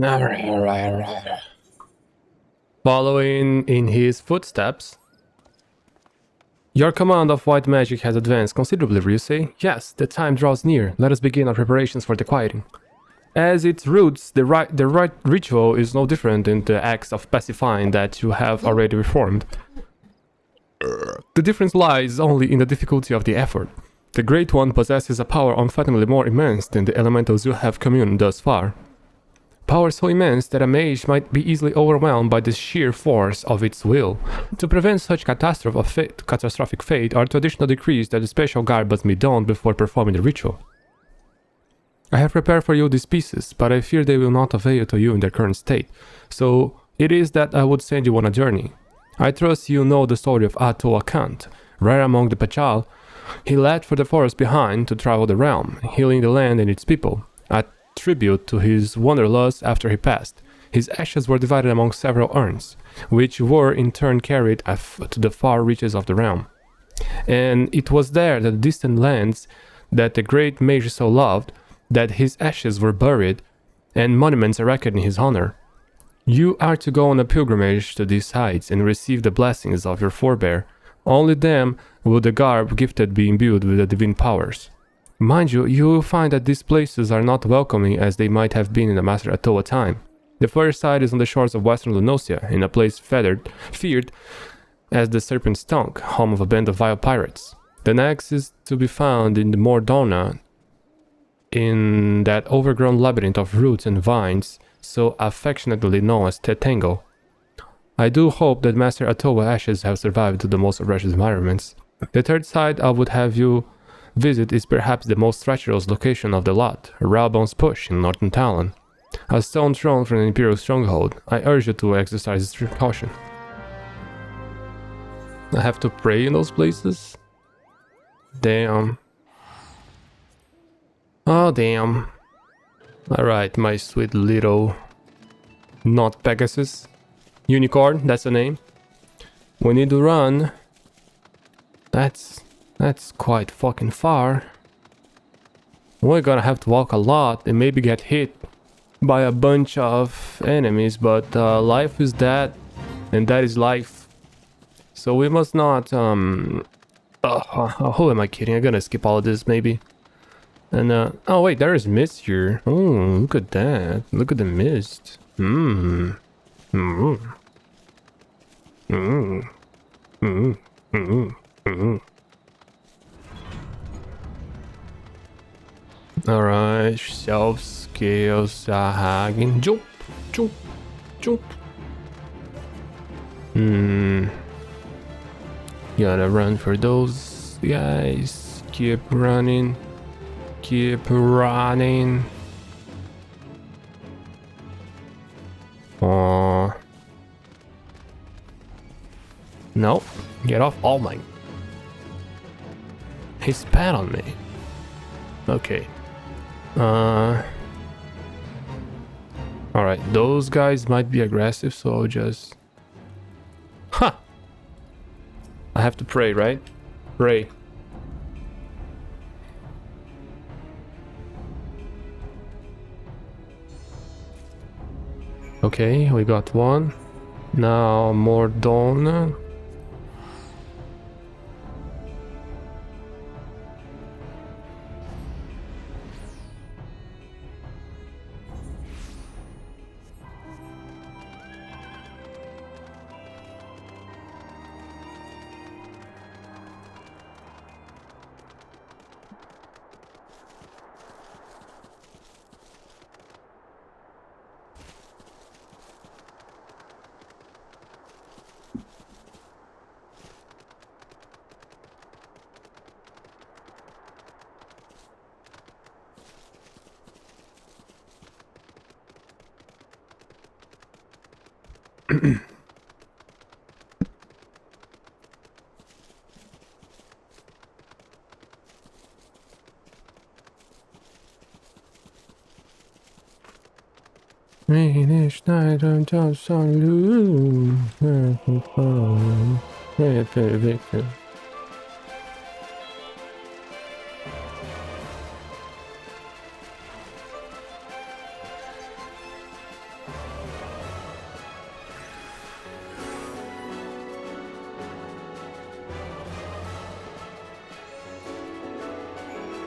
Alright. Following in his footsteps. Your command of white magic has advanced considerably, Ryusei. Yes, the time draws near. Let us begin our preparations for the quieting. As its roots, the right ritual is no different than the acts of pacifying that you have already reformed. The difference lies only in the difficulty of the effort. The Great One possesses a power unfathomably more immense than the elementals you have communed thus far. Power so immense that a mage might be easily overwhelmed by the sheer force of its will. To prevent such catastrophic fate are traditional decrees that a special guard must be donned before performing the ritual. I have prepared for you these pieces, but I fear they will not avail to you in their current state, so it is that I would send you on a journey. I trust you know the story of Ato Akant. Rare among the Pachal, he left for the forest behind to travel the realm, healing the land and its people. A tribute to his wanderlust after he passed. His ashes were divided among several urns, which were in turn carried to the far reaches of the realm. And it was there, the distant lands that the great mage so loved, that his ashes were buried and monuments erected in his honor. You are to go on a pilgrimage to these heights and receive the blessings of your forebear. Only them will the garb gifted be imbued with the divine powers. Mind you, you will find that these places are not welcoming as they might have been in the Master Atoa time. The first site is on the shores of western Lunosia, in a place feared as the Serpent's Tongue, home of a band of vile pirates. The next is to be found in the Mordona, in that overgrown labyrinth of roots and vines, so affectionately known as Tetango. I do hope that Master Atoa ashes have survived to the most wretched environments. The third site I would have you visit is perhaps the most treacherous location of the lot, Ralbone's Push in Northern Talon. A stone thrown from an Imperial stronghold. I urge you to exercise caution. I have to pray in those places? Damn. Oh, damn. Alright, my sweet little... not Pegasus. Unicorn, that's the name. We need to run. That's quite fucking far. We're gonna have to walk a lot and maybe get hit by a bunch of enemies, but life is that, and that is life. So we must not, who am I kidding? I'm gonna skip all of this maybe. And, oh wait, there is mist here. Oh, look at that. Look at the mist. Alright, self skills hagen. Jump. Gotta run for those guys. Keep running. No, get off. Oh my. He spat on me. Okay. Alright, those guys might be aggressive, so I'll just... Ha! I have to pray, right? Pray. Okay, we got one. Now Mordona.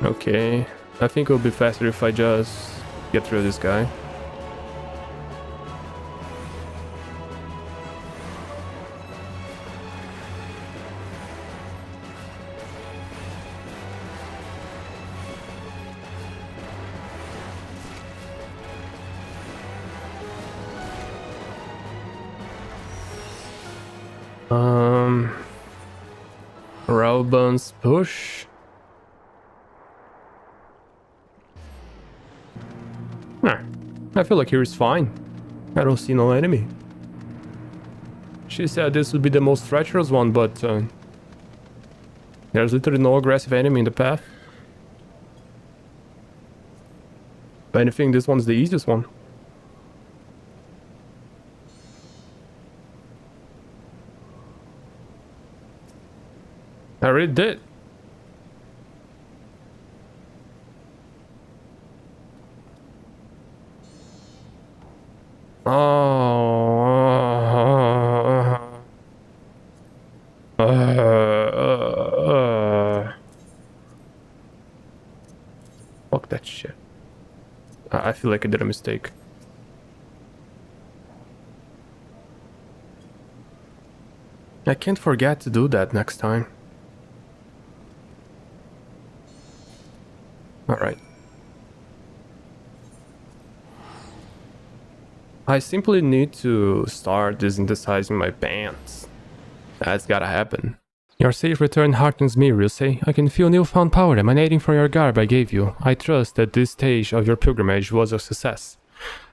Okay, I think it'll be faster if I just get through this guy. Rauburn's push. I feel like here is fine. I don't see no enemy. She said this would be the most treacherous one, but there's literally no aggressive enemy in the path. If anything, this one's the easiest one. I really did. Fuck that shit. I feel like I did a mistake. I can't forget to do that next time. Alright. I simply need to start desynthesizing my pants. That's gotta happen. Your safe return heartens me, Ryusei. I can feel newfound power emanating from your garb I gave you. I trust that this stage of your pilgrimage was a success.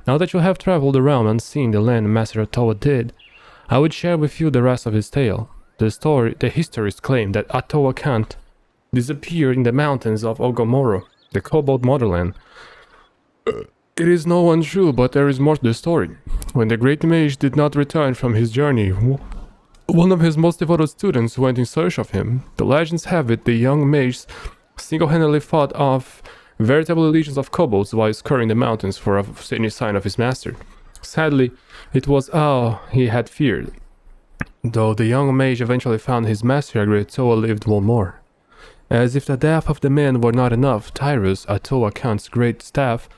Now that you have traveled around and seen the land Master Atoa did, I would share with you the rest of his tale. The histories claim that Atoa Kant disappeared in the mountains of Ogomoro, the Kobold motherland. It is no untrue, but there is more to the story. When the great mage did not return from his journey, one of his most devoted students went in search of him. The legends have it the young mage single-handedly fought off veritable legions of kobolds while scouring the mountains for any sign of his master. Sadly, it was all he had feared. Though the young mage eventually found his master, Atoa lived one more. As if the death of the man were not enough, Tyrus, Atoa Kant's great staff,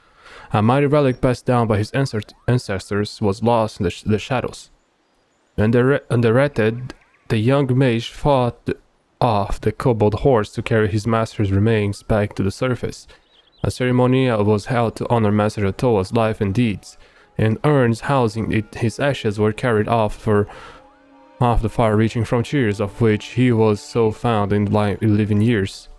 a mighty relic passed down by his ancestors, was lost in the shadows. Underrated, the young mage fought off the kobold horse to carry his master's remains back to the surface. A ceremony was held to honor Master Atoa's life and deeds, and urns housing his ashes were carried off the far-reaching frontiers of which he was so found in living years.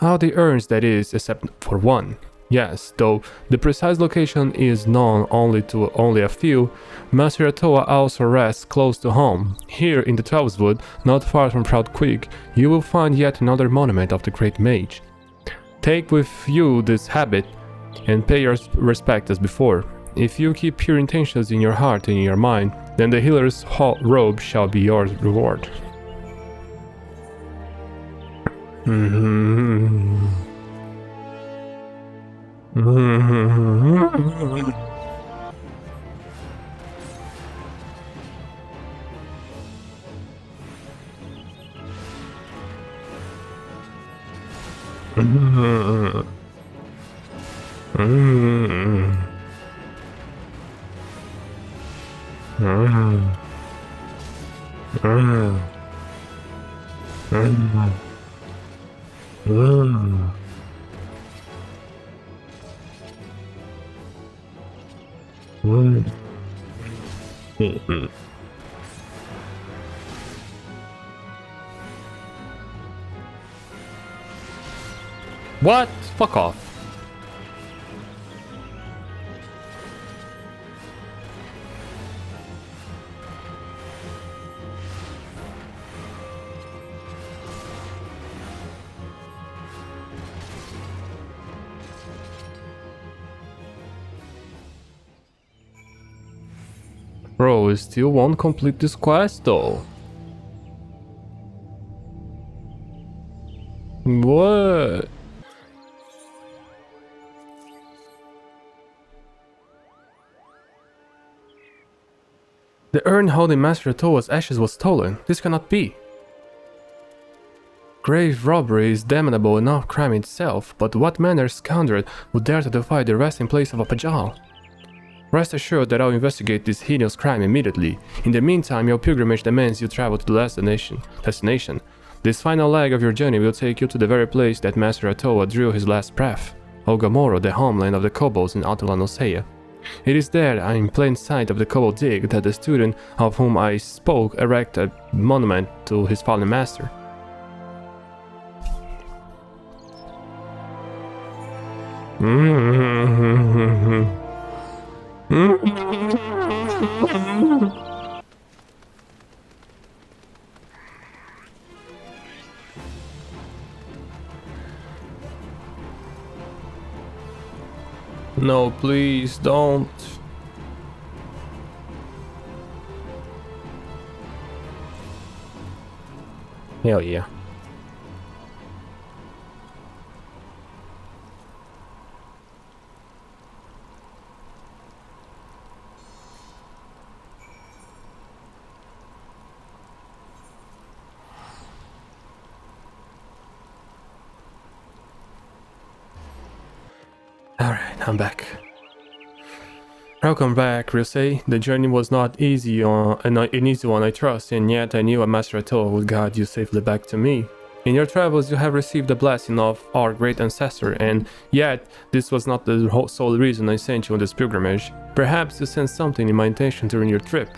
All the urns, that is, except for one. Yes, though the precise location is known only to a few, Master Atoa also rests close to home. Here in the Twelveswood, not far from Proud Creek, you will find yet another monument of the great mage. Take with you this habit and pay your respect as before. If you keep pure intentions in your heart and in your mind, then the healer's robe shall be your reward. What? Fuck off. Bro, we still won't complete this quest though. What? The urn holding Master Atoa's ashes was stolen. This cannot be. Grave robbery is damnable enough crime itself, but what manner scoundrel would dare to defy the resting place of a Pajal? Rest assured that I'll investigate this heinous crime immediately. In the meantime, your pilgrimage demands you travel to the destination. This final leg of your journey will take you to the very place that Master Atoa drew his last breath, Olgamoro, the homeland of the kobolds in Atalanosea. It is there, in plain sight of the kobold dig, that the student of whom I spoke erected a monument to his fallen master. No, please don't. Hell yeah. Alright, I'm back. Welcome back, Ryusei. The journey was not easy an easy one, I trust, and yet I knew a Master Atoa would guide you safely back to me. In your travels, you have received the blessing of our great ancestor, and yet this was not the sole reason I sent you on this pilgrimage. Perhaps you sensed something in my intention during your trip.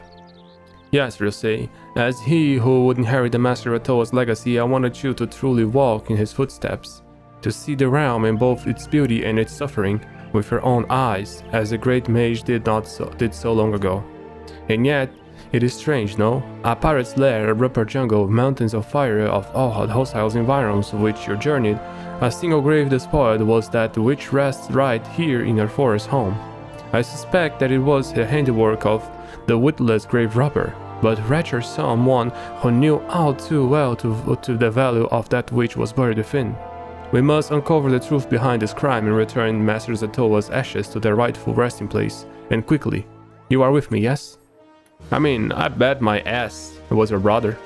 Yes, Ryusei. As he who would inherit the Master Atoa's legacy, I wanted you to truly walk in his footsteps, to see the realm in both its beauty and its suffering with your own eyes, as the great mage did so long ago. And yet, it is strange, no? A pirate's lair, a rupert jungle, mountains of fire, of all hostile environs which you journeyed, a single grave despoiled was that which rests right here in your forest home. I suspect that it was the handiwork of the witless grave robber, but wretched someone who knew all too well to the value of that which was buried within. We must uncover the truth behind this crime and return Master Atoa's ashes to their rightful resting place, and quickly. You are with me, yes? I mean, I bet my ass it was your brother.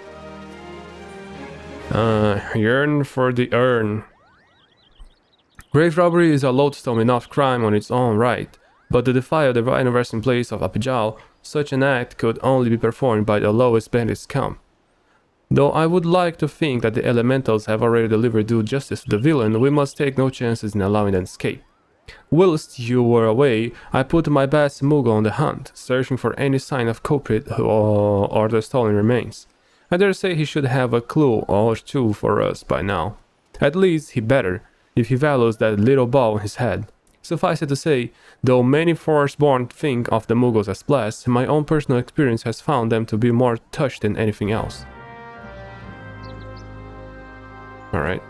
Yearn for the urn. Grave robbery is a lodestone enough crime on its own right, but to defile the right resting place of a Pajal, such an act could only be performed by the lowest bandit scum. Though I would like to think that the elementals have already delivered due justice to the villain, we must take no chances in allowing them escape. Whilst you were away, I put my best Mughal on the hunt, searching for any sign of culprit or the stolen remains. I dare say he should have a clue or two for us by now. At least he better, if he values that little ball on his head. Suffice it to say, though many Forestborn think of the Mughals as blessed, my own personal experience has found them to be more touched than anything else. Alright.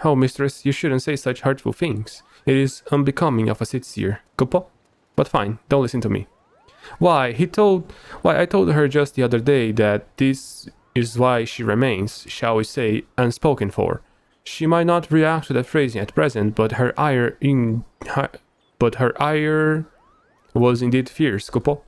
Oh, mistress, you shouldn't say such hurtful things. It is unbecoming of a Sitseer. Kupo? But fine, don't listen to me. Why, I told her just the other day that this is why she remains, shall we say, unspoken for. She might not react to that phrasing at present, but her ire was indeed fierce, Kupo.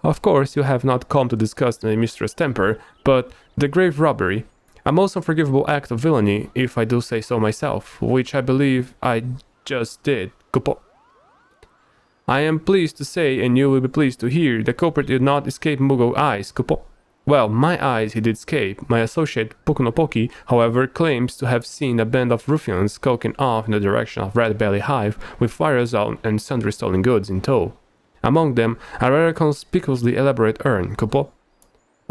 Of course, you have not come to discuss my mistress' temper, but the grave robbery, a most unforgivable act of villainy, if I do say so myself, which I believe I just did, Kupo. I am pleased to say, and you will be pleased to hear, the culprit did not escape Mughal eyes, Kupo. Well, my eyes he did escape. My associate Pukunopoki, however, claims to have seen a band of ruffians skulking off in the direction of Red Belly Hive with fires out and sundry stolen goods in tow. Among them, a rather conspicuously elaborate urn, Kupo.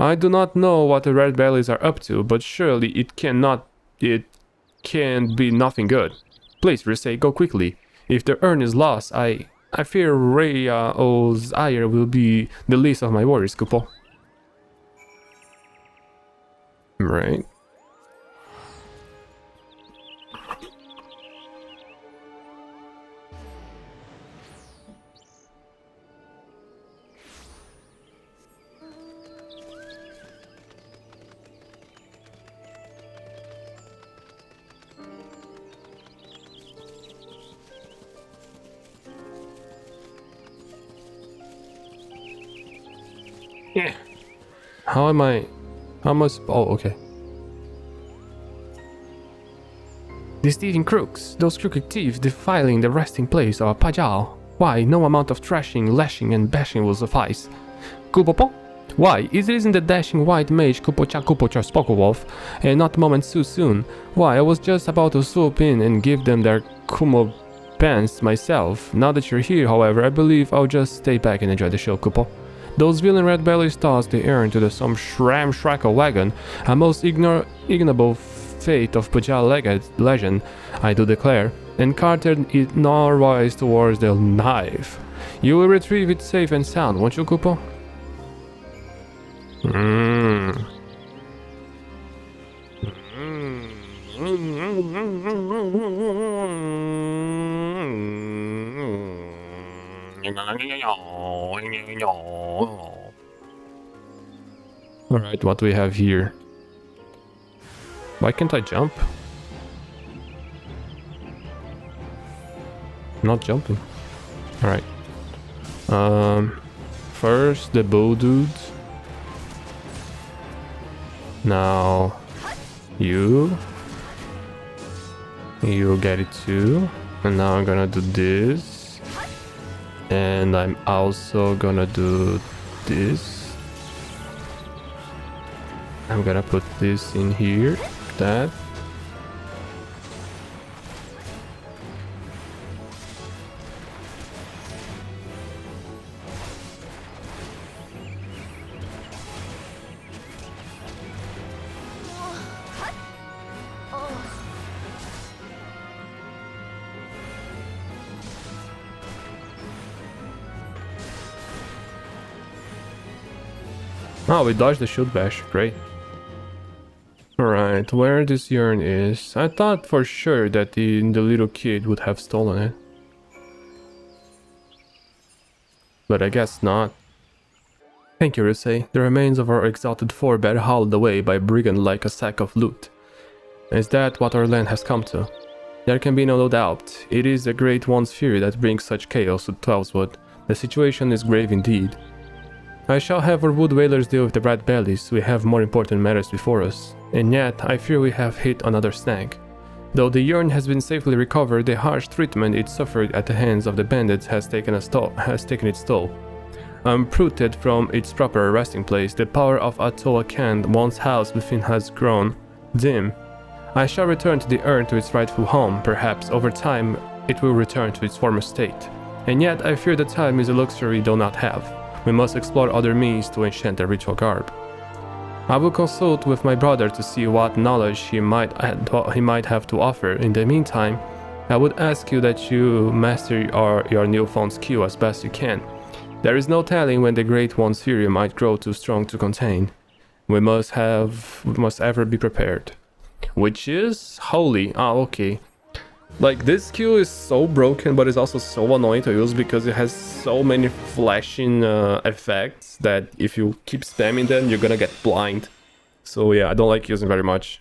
I do not know what the Red Bellies are up to, but surely it can be nothing good. Please, Ryusei, go quickly. If the urn is lost, I fear Rhea's ire will be the least of my worries, Kupo. Right. Yeah. How am I... How much... Oh, okay. These thieving crooks, those crooked thieves defiling the resting place of Pajal. Why, no amount of thrashing, lashing and bashing will suffice. Kupopo? Why, it isn't the dashing white mage Kupocha spoke of, and not moments too soon. Why, I was just about to swoop in and give them their Kumo pants myself. Now that you're here, however, I believe I'll just stay back and enjoy the show, Kupo. Those villain red bellies tossed the Yearn to some shram-shrackle wagon, a most ignoble fate of Pajal legend, I do declare, and carted it northwise towards the knife. You will retrieve it safe and sound, won't you, Kupo? Alright, what do we have here? Why can't I jump? Not jumping. Alright. First the bow dudes. Now you get it too. And now I'm gonna do this. And I'm also gonna do this. I'm gonna put this in here. That. Oh, we dodged the shield bash. Great. Alright, where this Yearn is. I thought for sure that the little kid would have stolen it. But I guess not. Thank you, Rusei. The remains of our exalted forebear hauled away by brigand like a sack of loot. Is that what our land has come to? There can be no doubt. It is the Great One's fury that brings such chaos to Twelveswood. The situation is grave indeed. I shall have our wood whalers deal with the rat bellies. We have more important matters before us. And yet, I fear we have hit another snag. Though the Yearn has been safely recovered, the harsh treatment it suffered at the hands of the bandits has taken its toll. Uprooted from its proper resting place, the power of Atoa Kand, once housed within, has grown dim. I shall return to the Yearn to its rightful home. Perhaps over time it will return to its former state. And yet, I fear that time is a luxury we do not have. We must explore other means to enchant the ritual garb. I will consult with my brother to see what knowledge he might have to offer. In the meantime, I would ask you that you master your newfound skill as best you can. There is no telling when the Great One's fury might grow too strong to contain. We must ever be prepared. Which is holy. Oh, okay. Like, this skill is so broken, but it's also so annoying to use because it has so many flashing effects that if you keep spamming them, you're gonna get blind. So yeah, I don't like using very much.